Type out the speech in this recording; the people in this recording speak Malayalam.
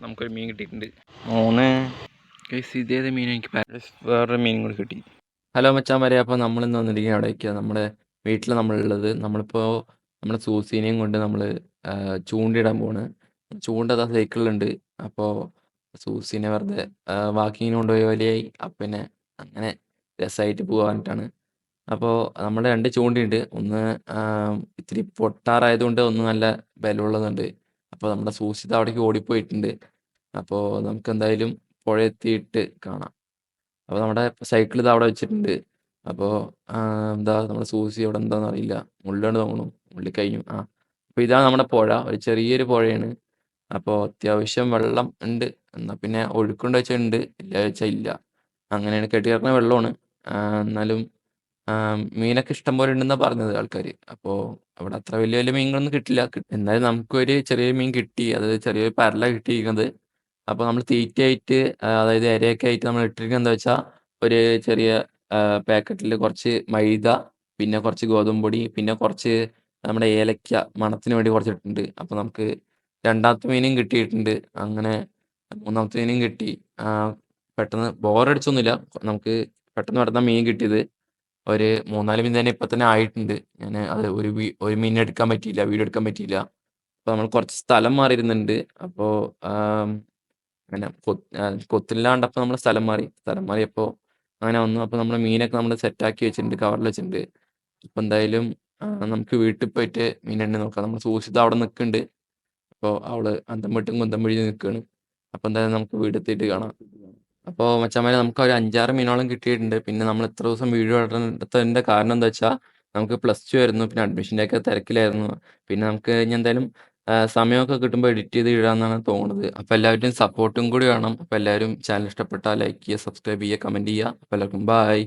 നമുക്കൊരു മീൻ കിട്ടിയിട്ടുണ്ട്. 3 ഇതേത് മീൻ എനിക്ക് വേറൊരു മീനും കൂടി കിട്ടി. ഹലോ മച്ചാന്മാരെ, അപ്പോൾ നമ്മളിന്ന് വന്നിരിക്കുന്നത് അവിടേക്കാണ് നമ്മുടെ വീട്ടിൽ നമ്മളുള്ളത്. നമ്മളിപ്പോൾ നമ്മുടെ സൂസീനെയും കൊണ്ട് നമ്മൾ ചൂണ്ടയിടാൻ പോവാണ്. ചൂണ്ട സൈക്കിളിലുണ്ട്. അപ്പോൾ സൂസീനെ വെറുതെ വാക്കിങ്ങിന് കൊണ്ടുപോയി വലിയായി. അപ്പം പിന്നെ അങ്ങനെ രസമായിട്ട് പോകാനിട്ടാണ്. അപ്പോൾ നമ്മുടെ 2 ചൂണ്ടയുണ്ട്. ഒന്ന് ഇത്തിരി പൊട്ടാറായതുകൊണ്ട് ഒന്ന് നല്ല ബലമുള്ളതുണ്ട്. അപ്പോൾ നമ്മുടെ സൂസി അവിടേക്ക് ഓടിപ്പോയിട്ടുണ്ട്. അപ്പോൾ നമുക്ക് എന്തായാലും പുഴ എത്തിയിട്ട് കാണാം. അപ്പോൾ നമ്മുടെ സൈക്കിൾ ഇത് അവിടെ വെച്ചിട്ടുണ്ട്. അപ്പോൾ എന്താ നമ്മുടെ സൂസി അവിടെ എന്താണെന്ന് അറിയില്ല, മുള്ളാണ്ട് തോന്നുന്നു, മുള്ളി കഴിഞ്ഞു. അപ്പോൾ ഇതാണ് നമ്മുടെ പുഴ, ഒരു ചെറിയൊരു പുഴയാണ്. അപ്പോൾ അത്യാവശ്യം വെള്ളം ഉണ്ട്. എന്നാൽ പിന്നെ ഒഴുക്കുണ്ട് വെച്ചാൽ ഉണ്ട്, ഇല്ല വെച്ചാൽ ഇല്ല. അങ്ങനെയാണ്, കെട്ടിക്കിടക്കുന്ന വെള്ളമാണ്. എന്നാലും മീനൊക്കെ ഇഷ്ടം പോലെ ഉണ്ടെന്നാണ് പറഞ്ഞത് ആൾക്കാർ. അപ്പോൾ അവിടെ അത്ര വലിയ വലിയ മീനുകളൊന്നും കിട്ടില്ല. എന്നാലും നമുക്കൊരു ചെറിയൊരു മീൻ കിട്ടി. അത് ചെറിയൊരു പരല കിട്ടിയിരിക്കുന്നത്. അപ്പോൾ നമ്മൾ തീറ്റയായിട്ട് അതായത് ഇരയൊക്കെ ആയിട്ട് നമ്മൾ ഇട്ടിരിക്കുന്നത് എന്താ വെച്ചാൽ, ഒരു ചെറിയ പാക്കറ്റിൽ കുറച്ച് മൈദ, പിന്നെ കുറച്ച് ഗോതമ്പ് പൊടി, പിന്നെ കുറച്ച് നമ്മുടെ ഏലക്ക മണത്തിന് വേണ്ടി കുറച്ച് ഇട്ടിട്ടുണ്ട്. അപ്പോൾ നമുക്ക് രണ്ടാമത്തെ മീനും കിട്ടിയിട്ടുണ്ട്. അങ്ങനെ മൂന്നാമത്തെ മീനും കിട്ടി. പെട്ടെന്ന് ബോറടിച്ചൊന്നുമില്ല. നമുക്ക് പെട്ടെന്ന് പെട്ടെന്ന് മീൻ കിട്ടിയത്. ഒരു 3-4 മീൻ തന്നെ ഇപ്പം തന്നെ ആയിട്ടുണ്ട്. ഞാൻ അത് ഒരു മീൻ എടുക്കാൻ പറ്റിയില്ല, വീഡിയോ എടുക്കാൻ പറ്റിയില്ല. അപ്പോൾ നമ്മൾ കുറച്ച് സ്ഥലം മാറിയിരുന്നുണ്ട്. അപ്പോൾ അങ്ങനെ കൊത്തില്ലാണ്ടപ്പോൾ നമ്മൾ സ്ഥലം മാറി. സ്ഥലം മാറിയപ്പോൾ അങ്ങനെ വന്നു. അപ്പോൾ നമ്മൾ മീനൊക്കെ നമ്മൾ സെറ്റാക്കി വെച്ചിട്ടുണ്ട്, കവറിൽ വെച്ചിട്ടുണ്ട്. അപ്പോൾ എന്തായാലും നമുക്ക് വീട്ടിൽ പോയിട്ട് മീനെണ്ണി നോക്കാം. നമ്മൾ സൂക്ഷിച്ച് അവിടെ നിൽക്കുന്നുണ്ട്. അപ്പോൾ അവള് അന്തം വിട്ടും കുന്തം പിടിച്ച് നിൽക്കുകയാണ്. അപ്പോൾ എന്തായാലും നമുക്ക് വീടെത്തിയിട്ട് കാണാം. അപ്പോൾ മച്ചാന്മാരെ, നമുക്ക് ഒരു 5-6 മീനോളം കിട്ടിയിട്ടുണ്ട്. പിന്നെ നമ്മൾ ഇത്ര ദിവസം വീഡിയോ ഇടാത്തതിൻ്റെ കാരണം എന്താ വെച്ചാൽ, നമുക്ക് +2 ആയിരുന്നു, പിന്നെ അഡ്മിഷൻ്റെ ഒക്കെ തിരക്കിലായിരുന്നു. പിന്നെ നമുക്ക് ഇനി എന്തായാലും സമയമൊക്കെ കിട്ടുമ്പോൾ എഡിറ്റ് ചെയ്ത് ഇടാമെന്നാണ് തോന്നുന്നത്. അപ്പോൾ എല്ലാവരുടെയും സപ്പോർട്ടും കൂടി വേണം. അപ്പോൾ എല്ലാവരും ചാനൽ ഇഷ്ടപ്പെട്ടാൽ ലൈക്ക് ചെയ്യുക, സബ്സ്ക്രൈബ് ചെയ്യുക, കമൻറ്റ് ചെയ്യുക. അപ്പോൾ എല്ലാവർക്കും ബൈ.